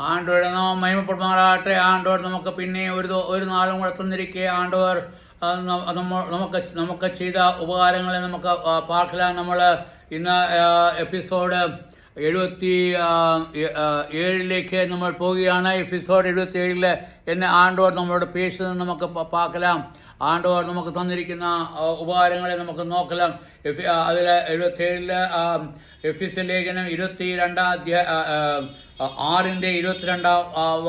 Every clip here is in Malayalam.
ആണ്ടവരുടെ നാമം മഹിമപ്പെടുമാറാകട്ടെ. ആണ്ടവർ നമുക്ക് പിന്നെ ഒരു നാളും കൂടെ തന്നിരിക്കെ ആണ്ടവർ നമുക്ക് ചെയ്ത ഉപകാരങ്ങളെ നമുക്ക് പാർக்கலாம். നമ്മൾ ഇന്ന് എപ്പിസോഡ് 77 നമ്മൾ പോവുകയാണ്. എപ്പിസോഡ് 77 എന്നെ ആണ്ടവർ നമ്മളോട് പേശുന്നത് നമുക്ക് പാർக்கலாம். ആണ്ടവർ നമുക്ക് തന്നിരിക്കുന്ന ഉപകാരങ്ങളെ നമുക്ക് നോக்கலாம். അതിൽ 77 എഫെസ്യ ലേഖനം 6:22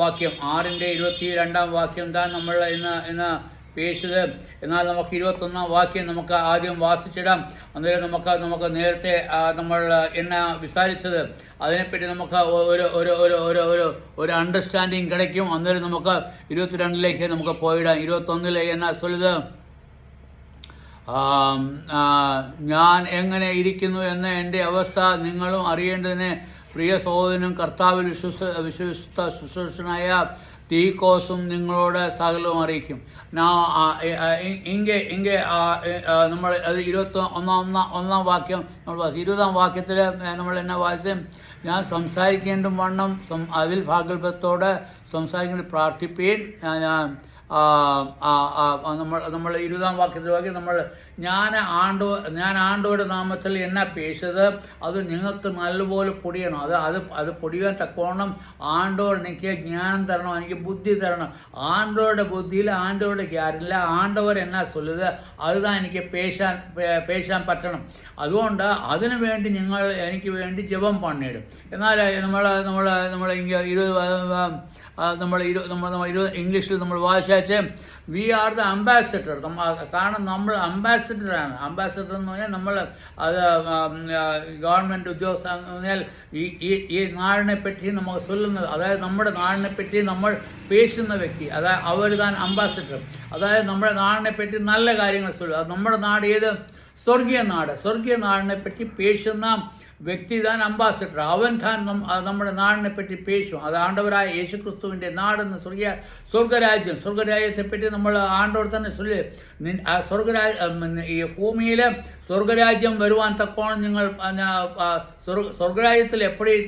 വാക്യം 6:22 വാക്യം താൻ നമ്മൾ ഇന്ന് പേശിയത്. എന്നാൽ നമുക്ക് 21 വാക്യം നമുക്ക് ആദ്യം വാസിച്ചിടാം. അന്നേരം നമുക്ക് നേരത്തെ നമ്മൾ എന്നെ വിസാരിച്ചത് അതിനെപ്പറ്റി നമുക്ക് ഒരു അണ്ടർസ്റ്റാൻഡിങ് கிடைக்கும். അന്നേരം നമുക്ക് 22 നമുക്ക് പോയിടാം. 21 എന്നാ சொல்லுது, ഞാൻ എങ്ങനെ ഇരിക്കുന്നു എന്ന എൻ്റെ അവസ്ഥ നിങ്ങളും അറിയേണ്ടതിന് പ്രിയ സഹോദരനും കർത്താവിൽ വിശ്വസ്ത ശുശ്രൂഷനായ തീക്കോസും നിങ്ങളോട് സകലവും അറിയിക്കും. ഇങ്ങെ നമ്മൾ അത് 21 വാക്യം നമ്മൾ 20 വാക്യത്തിൽ നമ്മൾ എന്നെ വായിച്ച് ഞാൻ സംസാരിക്കേണ്ട വണ്ണം അതിൽ ഭാഗവതത്തോടെ സംസാരിക്കേണ്ട പ്രാർത്ഥിപ്പീൻ. നമ്മൾ 20 വാക്യത്തിൽ ഞാൻ ആണ്ടോയുടെ നാമത്തിൽ എന്നെ പേശത് അത് നിങ്ങൾക്ക് നല്ലപോലെ പൊടിയണം. അത് പൊടിയാൻ തക്കവണ്ണം ആണ്ടോട് എനിക്ക് ജ്ഞാനം തരണം, എനിക്ക് ബുദ്ധി തരണം. ആണ്ടോയുടെ ബുദ്ധിയിൽ ആണ്ടോയുടെ ഗ്യാരല്ല ആണ്ടവർ എന്നാ ചൊല്ലുത് അതുതാൻ എനിക്ക് പേശാൻ പറ്റണം. അതുകൊണ്ട് അതിനു വേണ്ടി എനിക്ക് വേണ്ടി ജപം പണിയിടും. എന്നാൽ നമ്മൾ ഇംഗ്ലീഷിൽ നമ്മൾ വായിച്ചാച്ച് വി ആർ ദ അംബാസിഡർ. കാരണം നമ്മൾ അംബാസിഡറാണ്. അംബാസിഡർ എന്ന് പറഞ്ഞാൽ നമ്മൾ അത് ഗവൺമെൻറ് ഉദ്യോഗസ്ഥ എന്ന് പറഞ്ഞാൽ ഈ നാടിനെ പറ്റി നമുക്ക് ചൊല്ലുന്നത്, അതായത് നമ്മുടെ നാടിനെ പറ്റി നമ്മൾ പേശുന്ന വ്യക്തി, അതായത് അവർ താൻ അംബാസിഡർ. അതായത് നമ്മുടെ നാടിനെ പറ്റി നല്ല കാര്യങ്ങൾ ചൊല്ലും. അത് നമ്മുടെ നാട് ഏത്? സ്വർഗീയ നാടിനെ പറ്റി പേശുന്ന വ്യക്തി താൻ അംബാസിഡർ. അവൻ താൻ നമ്മുടെ നാടിനെ പറ്റി പേശും. അത് ആണ്ടവരായ യേശുക്രിസ്തുവിൻ്റെ നാടെന്ന് സ്വർഗരാജ്യത്തെപ്പറ്റി നമ്മൾ ആണ്ടവർ തന്നെ ചൊല്ലി. ഈ ഭൂമിയിൽ സ്വർഗരാജ്യം വരുവാൻ തക്കോണം നിങ്ങൾ സ്വർഗരാജ്യത്തിൽ എപ്പോഴും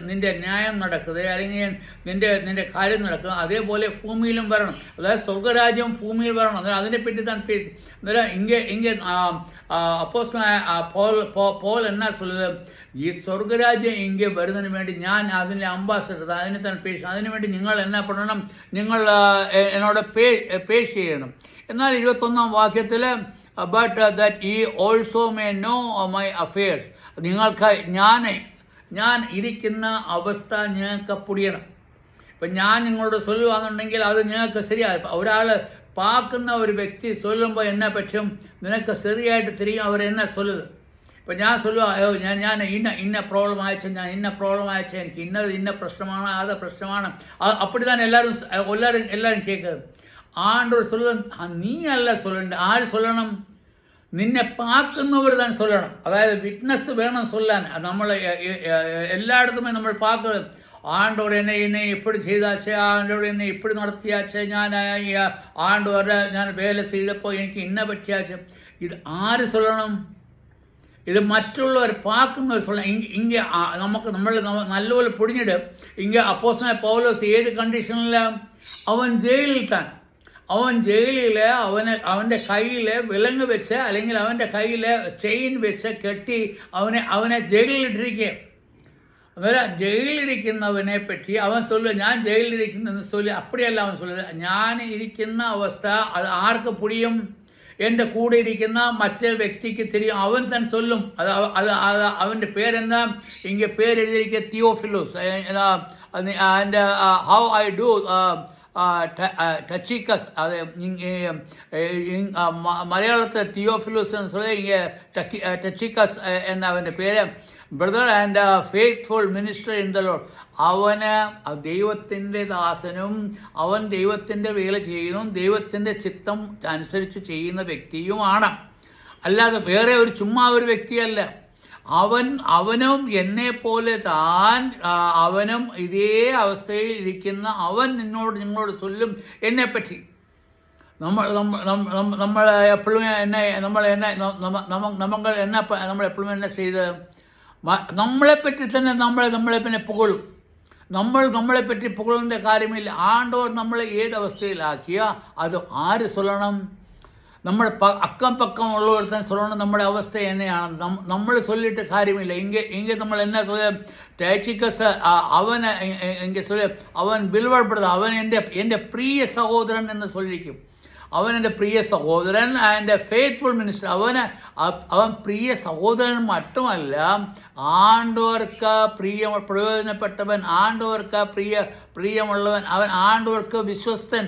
നിന്റെ ന്യായം നടക്കുന്നത് അല്ലെങ്കിൽ നിന്റെ കാര്യം നടക്കുക, അതേപോലെ ഭൂമിയിലും വരണം. അതായത് സ്വർഗരാജ്യം ഭൂമിയിൽ വരണം. അതിനെപ്പറ്റി താൻ പേശും. ഇങ്ങനെ അപ്പോസ്തലനായ പോൾ എന്നാ ചൊല്ലുന്നത്, ഈ സ്വർഗരാജ്യം ഇங்கே വരുന്നതിന് വേണ്ടി ഞാൻ അതിൻ്റെ അംബാസഡർ, അതിനെ തന്നെ പേശ്, അതിനുവേണ്ടി നിങ്ങൾ എന്നാ പെടണം, നിങ്ങൾ എന്നോട് പേശ് ചെയ്യണം. എന്നാൽ 21 വാക്യത്തിൽ but that ye also may know my affairs, നിങ്ങൾക്ക് ഞാൻ ഇരിക്കുന്ന അവസ്ഥ നിങ്ങൾക്ക് പൊടിയണം. ഇപ്പം ഞാൻ നിങ്ങളോട് ചൊല്ലുവാന്നുണ്ടെങ്കിൽ അത് നിങ്ങൾക്ക് ശരിയാകും. ഒരാൾ പാക്കുന്ന ഒരു വ്യക്തി ചൊല്ലുമ്പോൾ എന്നെ പറ്റും നിനക്ക് ശരിയായിട്ട് തിരിയും അവർ എന്നെ ചൊല്ലുന്നത്. ഇപ്പം ഞാൻ ചൊല്ലുക ഞാൻ ഇന്ന പ്രോബ്ലം അയച്ച എനിക്ക് ഇന്ന പ്രശ്നമാണ്, അത് പ്രശ്നമാണ്. அப்படி தான் எல்லாரும் கேட்குறது. ஆண்டவர் சொல்லுவது நீ அல்ல சொல்லണ്ട. ആര് சொல்லണം? നിന്നെ പാക്കുന്നവർ താൻ சொல்லണം. അതായത് വിറ്റ്നസ് വേണം ചൊല്ലാൻ. നമ്മൾ എല്ലായിടത്തുമേ നമ്മൾ പാക്കുന്നത് ஆண்டவர் என்னை எப்படி செய்தாச்சே, ஆண்டவர் என்னை இப்படி நடத்தியாச்சே, ഞാൻ വേല ചെയ്തപ്പോൾ എനിക്ക് ഇന്ന പറ്റിയാച്ചേ. ഇത് ആര് சொல்லണം? ഇത് മറ്റുള്ളവർ പാക്കുന്നവർ சொல்லണം. ഇങ്ങ നമ്മൾ നല്ലപോലെ പൊടിഞ്ഞിട്ട് ഇങ്ങ അപ്പോസ്തലനായ പൗലോസ് ഏത് കണ്ടീഷനിലാണ്? അവൻ ജയിലിൽ അവൻ്റെ കയ്യിൽ വിലങ്ങ് വെച്ച് അല്ലെങ്കിൽ അവൻ്റെ കയ്യിൽ ചെയിൻ വെച്ച് കെട്ടി അവനെ ജയിലിലിട്ടിരിക്കുക. അന്നേരം ജയിലിലിരിക്കുന്നവനെ പറ്റി അവൻ ചൊല്ലുക ഞാൻ ജയിലിലിരിക്കുന്നെന്ന് ചൊല്ലി. അപ്പടിയല്ല അവൻ ചൊല്ലുക, ഞാൻ ഇരിക്കുന്ന അവസ്ഥ അത് ആർക്ക് പൊടിയും? എൻ്റെ കൂടെ ഇരിക്കുന്ന മറ്റേ വ്യക്തിക്ക് തിരിയും. അവൻ തന്നെ ചൊല്ലും. അവൻ്റെ പേരെന്താ? ഇങ്ങനെ പേരെഴുതിയിരിക്കുക തിയോഫിലോസ്. അതിൻ്റെ ഹൗ ഐ ഡു ടച്ചിക്കസ്. അത് മലയാളത്തിൽ തിയോഫിലോസ് എന്ന് சொல்லி ഇങ്ങനെ ടച്ചിക്കസ് എന്ന അവൻ്റെ പേര്. Brother and faithful minister in the Lord. അവന് ദൈവത്തിൻ്റെ ദാസനും അവൻ ദൈവത്തിൻ്റെ വേല ചെയ്യുന്നു, ദൈവത്തിൻ്റെ ചിത്തം അനുസരിച്ച് ചെയ്യുന്ന വ്യക്തിയുമാണ്. അല്ലാതെ വേറെ ചുമ്മാ ഒരു വ്യക്തിയല്ല. അവനും എന്നെ പോലെ താൻ അവനും ഇതേ അവസ്ഥയിൽ ഇരിക്കുന്ന അവൻ നിങ്ങളോട് ചൊല്ലും എന്നെപ്പറ്റി. നമ്മൾ എപ്പോഴും നമ്മൾ എപ്പോഴും എന്നെ ചെയ്ത് നമ്മളെപ്പറ്റി തന്നെ നമ്മളെ പിന്നെ പുകഴും. നമ്മളെപ്പറ്റി പുകഴേണ്ട കാര്യമില്ല. ആണ്ടവർ നമ്മളെ ഏതവസ്ഥയിലാക്കിയ അത് ആര് சொல்லണം? നമ്മുടെ അക്കം പക്കം ഉള്ളവർത്തൻ சொல்லணும் നമ്മുടെ അവസ്ഥ എന്നെയാണ്. നമ്മൾ சொல்லிட்டு കാര്യമില്ല. இங்கே നമ്മൾ என்ன சொல்ல ടൈച്ചിക്കസ് അവൻ ഇங்கே சொல்ல അവൻ ബിൽവപ്പെടുത്ത അവൻ എൻ്റെ പ്രിയ സഹോദരൻ എന്ന് சொல்லிയിരിക്കും. അവൻ എൻ്റെ പ്രിയ സഹോദരൻ, എൻ്റെ ഫെയ്ത്ത്ഫുൾ മിനിസ്റ്റർ. അവൻ പ്രിയ സഹോദരൻ மட்டுമല്ല, ആണ്ടവർക്ക് പ്രയോജനപ്പെട്ടവൻ, ആണ്ടവർക്ക് പ്രിയമുള്ളവൻ, അവൻ ആണ്ടവർക്ക് വിശ്വസ്തൻ.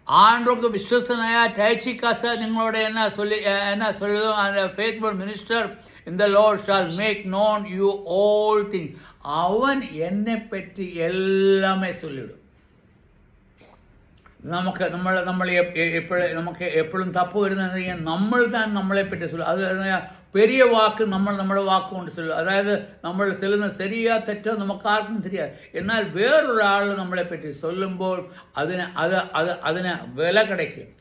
ஆண்டவருக்கு விஸ்வசனாய டைச்சிகாஸ் നിങ്ങളോട് என்ன சொல்லுதோ அந்த faithful minister in the Lord shall make known you all things. അവൻ എന്നെ പറ്റി എല്ലാമേ சொல்லிடும். നമുക്ക് എപ്പോഴും തപ്പ് വരുന്നത് നമ്മൾ താൻ നമ്മളെ പറ്റി சொல்லும். അത് பெரிய வாக்கு നമ്മുടെ വാക്കുകൊണ്ട് சொல்லும். അതായത് നമ്മൾ ചെല്ലുന്ന ശരിയാ തെറ്റോ നമുക്കാർക്കും தெரியாது. എന്നാൽ വേറൊരാൾ നമ്മളെ പറ്റി சொல்லுമ്പോൾ അതിന് വില கிடைக்கும்,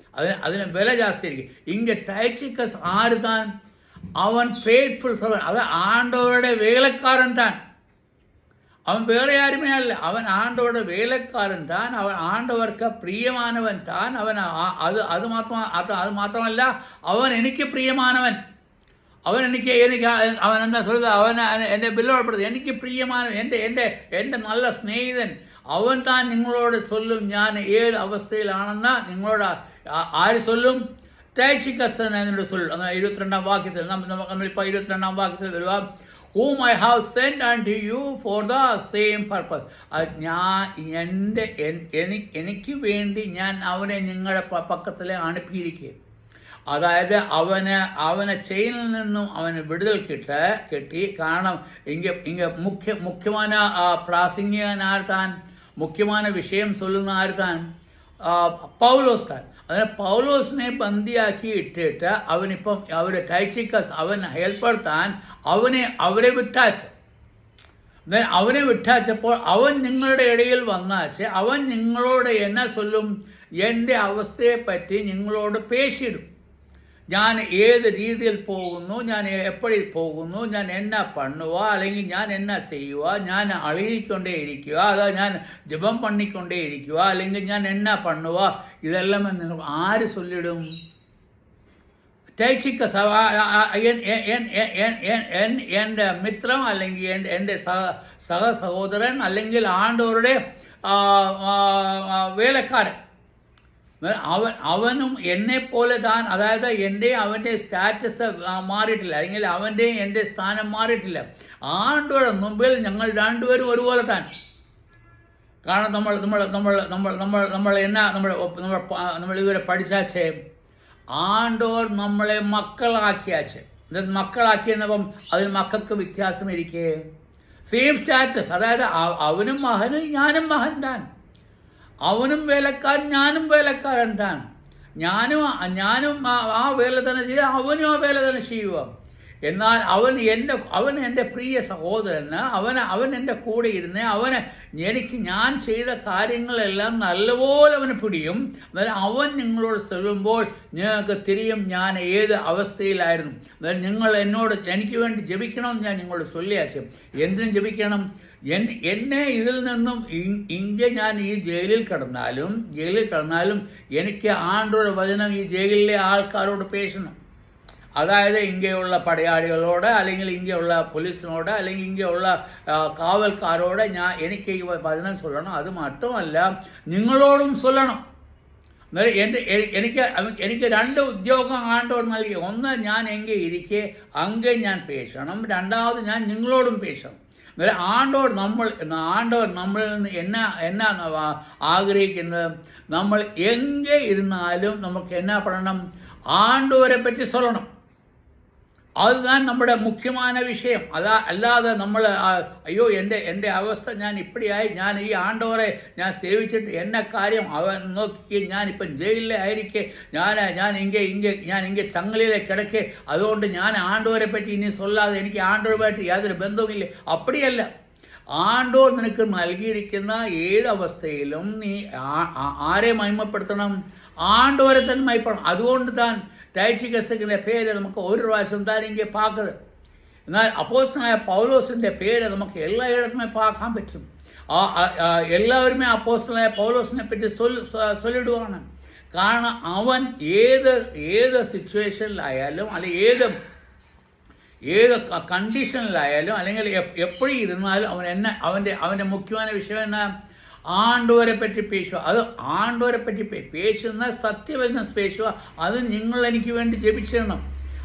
അതിന് വില ജാസ്തിയായിരിക്കും. ഇങ്ങ ടൈച്ചിക്കസ് ആര് താൻ? അവൻ ഫെയ്ത്ത്ഫുൾ സർവന്റ്, അത് ആണ്ടവരുടെ വേലക്കാരൻ താൻ. അവൻ വേറെ ആരുമേ അല്ല, അവൻ ആണ്ടവരുടെ വേലക്കാരൻ താൻ, അവൻ ആണ്ടവർക്ക് പ്രിയമാനവൻ താൻ. അത് മാത്രമല്ല, അവൻ എനിക്ക് പ്രിയമാനവൻ. അവൻ എന്താ சொல்றது, അവൻ എൻ്റെ ബില്ലോടപ്പെടുന്നത് എനിക്ക് പ്രിയമാനവൻ, എൻ്റെ നല്ല സ്നേഹിതൻ. അവൻ താൻ നിങ്ങളോട് சொல்லும் ഞാൻ ഏത് അവസ്ഥയിലാണെന്ന് നിങ്ങളോട് ആര് சொல்லும்? ടൈച്ചിക്കസ് എന്നോട് சொல்லும். 22 വാക്യത്തിൽ നമ്മളിപ്പോൾ 22 വാക്യത്തിൽ വരുക, whom I have sent unto you for the same purpose. എനിക്ക് വേണ്ടി ഞാൻ അവനെ നിങ്ങളുടെ പക്കത്തിലെ അനുപ്പിയിരിക്കുക. അതായത് അവനെ ചെയിനിൽ നിന്നും അവന് വിടുതൽ കിട്ടി. കാരണം മുഖ്യமான പ്രാസംഗികൻ ആർത്താൻ, മുഖ്യமான വിഷയം ചൊല്ലുന്ന ആർത്താൻ? പൗലോസ് താൻ. അതിനെ പൗലോസിനെ ബന്ദിയാക്കി ഇട്ടിട്ട് അവനിപ്പം ടൈച്ചിക്കസ് അവൻ ഹെൽപ്പർ താൻ അവരെ വിട്ടാച്ച്. അവനെ വിട്ടാച്ചപ്പോൾ അവൻ നിങ്ങളുടെ ഇടയിൽ വന്നാച്ച് അവൻ നിങ്ങളോട് എന്നെ ചൊല്ലും, എൻ്റെ അവസ്ഥയെപ്പറ്റി നിങ്ങളോട് പേശിടും. ഞാൻ ഏത് രീതിയിൽ പോകുന്നു, ഞാൻ എപ്പടി പോകുന്നു, ഞാൻ എന്നാ പണ്ണുക, അല്ലെങ്കിൽ ഞാൻ എന്നാ ചെയ്യുക, ഞാൻ അളിയിക്കൊണ്ടേ ഇരിക്കുക, അതാ ഞാൻ ജപം പണിക്കൊണ്ടേ ഇരിക്കുക, അല്ലെങ്കിൽ ഞാൻ എന്നാ പണ്ണുക, ഇതെല്ലാം നിങ്ങൾ ആര് ചൊല്ലിടും? ടൈച്ചിക്കസ് എൻ്റെ മിത്രം, അല്ലെങ്കിൽ എൻ്റെ സഹോദരൻ, അല്ലെങ്കിൽ ആണ്ടവരുടെ വേലക്കാരൻ. അവനും എന്നെ പോലെ താൻ, അതായത് അവൻ്റെ സ്റ്റാറ്റസ് മാറിയിട്ടില്ല, അല്ലെങ്കിൽ എൻ്റെ സ്ഥാനം മാറിയിട്ടില്ല. ആണ്ടവരുടെ മുമ്പിൽ ഞങ്ങൾ രണ്ടുപേരും ഒരുപോലെ താൻ. കാരണം നമ്മൾ ഇവരെ പഠിച്ചാച്ചേ, ആണ്ടവർ നമ്മളെ മക്കളാക്കിയാച്ചേ. മക്കളാക്കിയെന്നപ്പം അതിൽ മക്കൾക്ക് വ്യത്യാസം ഇരിക്കേ, സെയിം സ്റ്റാറ്റസ്. അതായത് അവനും മകനും ഞാനും മകൻ താൻ, അവനും വേലക്കാരൻ ഞാനും വേലക്കാരൻ താൻ. ഞാനും ആ വേല തന്നെ ചെയ്യുക, അവനും ആ വേല തന്നെ ചെയ്യുക. എന്നാൽ അവൻ എൻ്റെ പ്രിയ സഹോദരന്, അവൻ എൻ്റെ കൂടെ ഇരുന്ന് ഞാൻ ചെയ്ത കാര്യങ്ങളെല്ലാം നല്ലപോലെ അവന് പിടിയും. അതായത് അവൻ നിങ്ങളോട് ചൊല്ലുമ്പോൾ നിങ്ങൾക്ക് തിരിയും ഞാൻ ഏത് അവസ്ഥയിലായിരുന്നു. അതായത് നിങ്ങൾ എനിക്ക് വേണ്ടി ജപിക്കണമെന്ന് ഞാൻ നിങ്ങളോട് ചൊല്ലിയാച്ചു. എന്തിനും ജപിക്കണം? എന്നെ ഇതിൽ നിന്നും ഞാൻ ഈ ജയിലിൽ കിടന്നാലും എനിക്ക് ആണ്ടവരുടെ വചനം ഈ ജയിലിലെ ആൾക്കാരോട് പേശണം. അതായത് ഇങ്ങനെയുള്ള പടയാളികളോട്, അല്ലെങ്കിൽ ഇങ്ങനെയുള്ള പോലീസിനോട്, അല്ലെങ്കിൽ ഇങ്ങനെയുള്ള കാവൽക്കാരോട് എനിക്ക് ഈ വചനം ചൊല്ലണം. അത് മാത്രമല്ല നിങ്ങളോടും ചൊല്ലണം. എനിക്ക് 2 ഉദ്യോഗം ആണ്ടവർ നൽകി. ഒന്ന്, ഞാൻ എங்கே ഇരിക്കെ അങ്ങേ ഞാൻ പേശണം. രണ്ടാമത്, ഞാൻ നിങ്ങളോടും പേശണം. ആണ്ടവർ നമ്മളിൽ നിന്ന് എന്നാ ആഗ്രഹിക്കുന്നത്? നമ്മൾ എங்கே ഇരുന്നാലും നമുക്ക് എന്നാ പറയണം? ആണ്ടവരെ പറ്റി ചൊല്ലണം. அதுதான் നമ്മുടെ മുഖ്യമായ വിഷയം. അല്ലാതെ നമ്മൾ അയ്യോ എൻ്റെ അവസ്ഥ ഞാൻ ഇപ്പടിയായി, ഞാൻ ഈ ആണ്ടവരെ ഞാൻ സേവിച്ചിട്ട് എന്നെ കാര്യം അവൻ നോക്കി, ഞാനിപ്പം ജയിലിലെ ആയിരിക്കെ, ഞാൻ ഇங்கே ചങ്ങലയിലെ കിടക്കെ, അതുകൊണ്ട് ഞാൻ ആണ്ടവരെ പറ്റി ഇനി ചൊല്ലാതെ എനിക്ക് ആണ്ടവരുമായിട്ട് യാതൊരു ബന്ധവുമില്ല. അപ്പടിയല്ല. ആണ്ടവർ നിനക്ക് നൽകിയിരിക്കുന്ന ഏതവസ്ഥയിലും നീ ആരെ മഹിമപ്പെടുത്തണം? ആണ്ടവരെ തന്നെ മഹിമപ്പെടുത്തണം. അതുകൊണ്ട് താൻ ടൈച്ചിക്കസിന്റെ പേര് നമുക്ക് ഒരു പ്രാവശ്യം താൻ ഇങ്ങനെ പാക്കത്. എന്നാൽ അപ്പോസ്തലനായ പൗലോസിന്റെ പേര് നമുക്ക് എല്ലായിടത്തുമേ പാക്കാൻ പറ്റും. എല്ലാവരുമേ അപ്പോസ്തലനായ പൗലോസിനെ പറ്റി ചൊല്ലിടുവാണ്. കാരണം അവൻ ഏത് സിറ്റുവേഷനിലായാലും അല്ലെങ്കിൽ ഏത് കണ്ടീഷനിലായാലും അല്ലെങ്കിൽ എപ്പോഴും ഇരുന്നാലും അവൻ്റെ മുഖ്യമായ വിഷയം എന്നാ? ആണ്ടവരെ പറ്റി പേശുക. അത് ആണ്ടവരെ പറ്റി പേശുന്ന സത്യവചന പേശുക. അത് നിങ്ങൾ എനിക്ക് വേണ്ടി ജപിച്ചിടണം.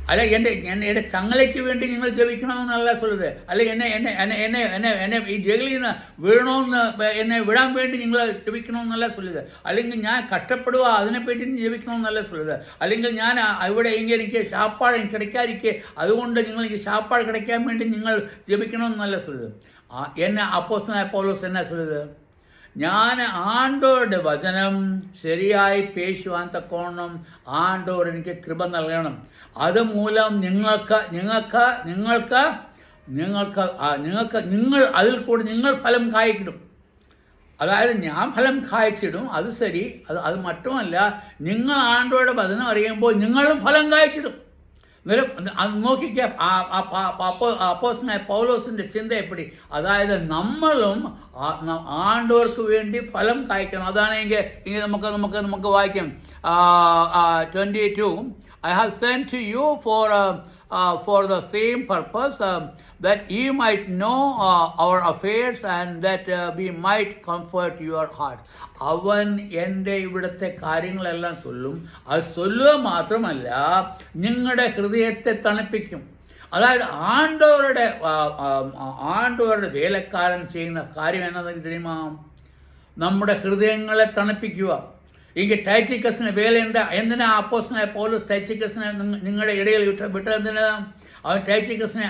അല്ല എൻ്റെ ചങ്ങലയ്ക്ക് വേണ്ടി നിങ്ങൾ ജപിക്കണമെന്നല്ല சொல்லுது. അല്ലെങ്കിൽ എന്നെ ഈ ജയിലിൽ നിന്ന് വീഴണമെന്ന് എന്നെ വിടാൻ വേണ്ടി നിങ്ങൾ ജപിക്കണമെന്നല്ല சொல்லுது. അല്ലെങ്കിൽ ഞാൻ കഷ്ടപ്പെടുക അതിനെപ്പറ്റി ജപിക്കണമെന്നല്ല சொல்லுது. അല്ലെങ്കിൽ ഞാൻ ഇവിടെ എനിക്ക് ശാപ്പാട് കിടക്കാതിരിക്കെ അതുകൊണ്ട് നിങ്ങൾ എനിക്ക് ശാപ്പാട് കിടക്കാൻ വേണ്ടി നിങ്ങൾ ജപിക്കണമെന്നല്ല சொல்லுது. എന്നെ അപ്പോസ്തലനായ പൗലോസ് എന്നാ சொல்லுது? ഞാൻ ആണ്ടോരുടെ വചനം ശരിയായി പേശുവാൻ തക്കോണം ആണ്ടോട് എനിക്ക് കൃപ നൽകണം. അതുമൂലം നിങ്ങൾ അതിൽ കൂടി നിങ്ങൾ ഫലം കായ്ക്കിടും. അതായത് ഞാൻ ഫലം കായ്ച്ചിടും, അത് ശരി. അത് മറ്റുമല്ല, നിങ്ങൾ ആണ്ടോയുടെ വചനം അറിയുമ്പോൾ നിങ്ങളും ഫലം കായ്ച്ചിടും. അത് നോക്കിക്കുക, അപ്പോസ്തലനായ പൗലോസിന്റെ ചിന്ത എപ്പടി? അതായത് നമ്മളും ആണ്ടവർക്ക് വേണ്ടി ഫലം കായ്ക്കണം. അതാണെങ്കിൽ നമുക്ക് വായിക്കാം 22. I have sent to you for the same purpose, that ye might know our affairs and that we might comfort your heart. അവൻ എൻ്റെ ഇവിടുത്തെ കാര്യങ്ങളെല്ലാം ചൊല്ലും. അത് ചൊല്ലുക മാത്രമല്ല, നിങ്ങളുടെ ഹൃദയത്തെ തണുപ്പിക്കും. അതായത് ആണ്ടവരുടെ വേലക്കാരൻ ചെയ്യുന്ന കാര്യം എന്നതെന്ന് தெரியுமா? നമ്മുടെ ഹൃദയങ്ങളെ തണുപ്പിക്കുക. എങ്കിൽ ടൈച്ചിക്കസിന് വേല എന്തിനാ അപ്പോസ്തലനായ പൗലോസ് ടൈച്ചിക്കസിനെ നിങ്ങളുടെ ഇടയിൽ വിട്ടത്? എന്തിനാ? അവൻ ടൈച്ചിക്കസിനെ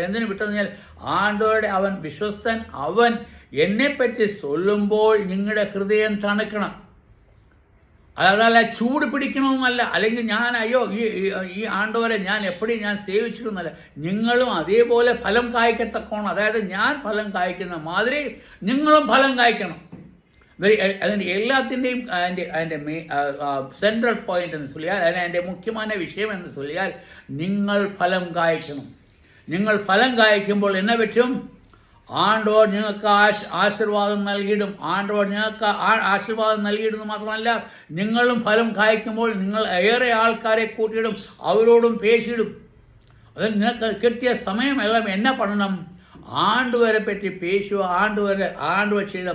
എന്തിനു വിട്ടെന്ന് പറഞ്ഞാൽ, ആണ്ടോയുടെ അവൻ വിശ്വസ്തൻ. അവൻ എന്നെപ്പറ്റി ചൊല്ലുമ്പോൾ നിങ്ങളുടെ ഹൃദയം തണുക്കണം. അതല്ല ചൂട് പിടിക്കണമെന്നല്ല. അല്ലെങ്കിൽ ഞാൻ ഈ ആണ്ടവരെ ഞാൻ എപ്പോഴും ഞാൻ സേവിച്ചിരുന്നല്ല. നിങ്ങളും അതേപോലെ ഫലം കായ്ക്കത്തക്കോണം. അതായത് ഞാൻ ഫലം കായ്ക്കുന്ന മാതിരി നിങ്ങളും ഫലം കായ്ക്കണം. അതിൻ്റെ എല്ലാത്തിൻ്റെയും അതിൻ്റെ സെൻട്രൽ പോയിന്റ് എന്ന് ചൊല്ലിയാൽ, അതിൻ്റെ മുഖ്യമായ വിഷയം എന്ന് ചൊല്ലിയാൽ, നിങ്ങൾ ഫലം കായ്ക്കണം. നിങ്ങൾ ഫലം കായ്ക്കുമ്പോൾ എന്നെ പറ്റും? ആണ്ടോർ നിങ്ങൾക്ക് ആശീർവാദം നൽകിയിടും. ആണ്ടോർ നിങ്ങൾക്ക് ആശീർവാദം നൽകിയിടുന്നു മാത്രമല്ല, നിങ്ങളും ഫലം കായ്ക്കുമ്പോൾ നിങ്ങൾ ഏറെ ആൾക്കാരെ കൂട്ടിയിടും, അവരോടും പേശിയിടും. അത് നിനക്ക് കിട്ടിയ സമയമെല്ലാം എന്നെ പണണം? ആണ്ടുവരെ പറ്റി പേശുക. ആണ്ടുവർ ചെയ്ത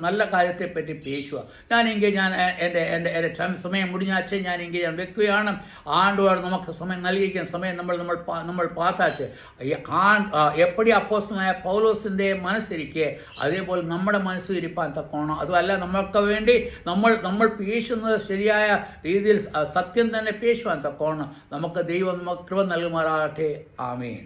നല്ല കാര്യത്തെ പറ്റി പേശുക. ഞാൻ എൻ്റെ സമയം മുടിഞ്ഞാച്ച് ഞാൻ വെക്കുകയാണ്. ആണ്ടുവർ നമുക്ക് സമയം നൽകിയിരിക്കുന്ന സമയം നമ്മൾ പാത്താച്ച് എപ്പടി അപ്പോസ്തലനായ പൗലോസിൻ്റെ മനസ്സിരിക്കെ അതേപോലെ നമ്മുടെ മനസ്സും ഇരിപ്പാൻ തക്കോണം. അതുമല്ല, നമ്മൾക്ക് വേണ്ടി നമ്മൾ പേശുന്നത് ശരിയായ രീതിയിൽ സത്യം തന്നെ പേശുവാൻ തക്കോണം നമുക്ക് ദൈവം കൃപ നൽകുമാറാകട്ടെ. ആമേൻ.